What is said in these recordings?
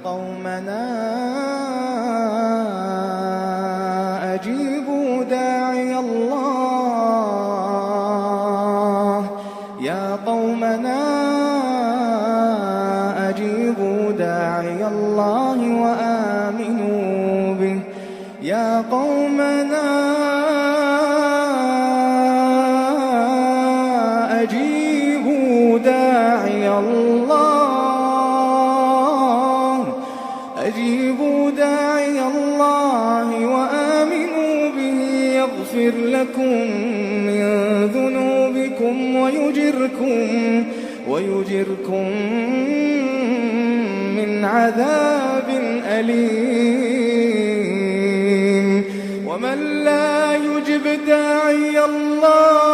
قومنا أجيبوا داعي الله يا قومنا أجيبوا داعي الله وآمنوا به يا قومنا أجيبوا داعي الله وآمنوا به يغفر لكم من ذنوبكم ويجركم من عذاب أليم ومن لا يجب داعي الله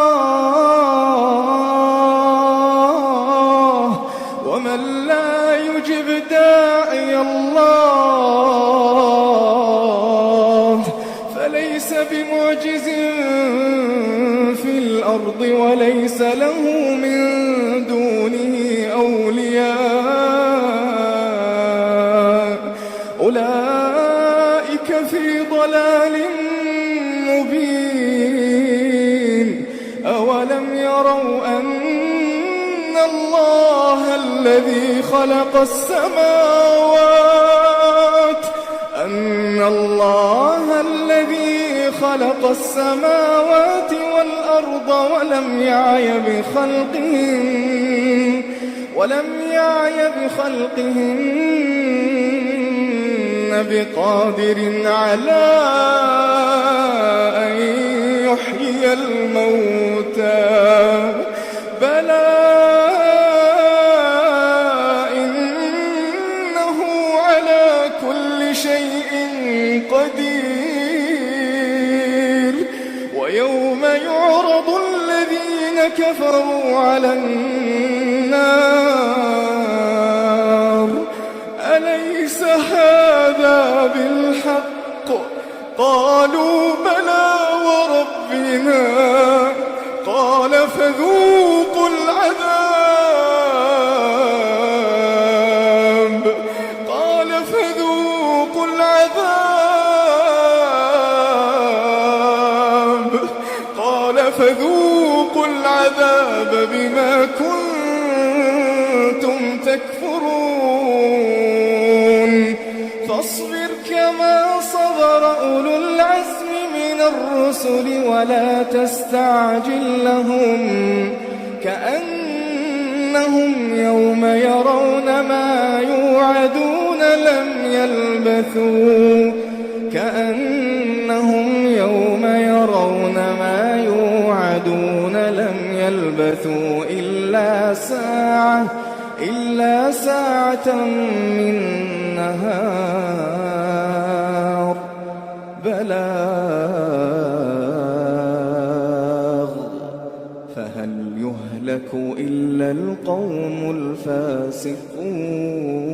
فليس بمعجز في الأرض وليس له من دونه أولياء أولئك في ضلال مبين أولم يروا أن الله الذي خلق السماوات والأرض ولم يعي بخلقهن بقادر على أن يحيي الموتى بلى إنه على كل شيء قدير ويوم يعرض الذين كفروا على النار أليس هذا بالحق قالوا بلى وربنا قال فذوقوا العذاب بما كنتم تكفرون فاصبر كما صبر أولو العزم من الرسل ولا تستعجل لهم كأنهم يوم يرون ما يوعدون لم يلبثوا إلا ساعة من نهار بلاغ فهل يهلك إلا القوم الفاسقون.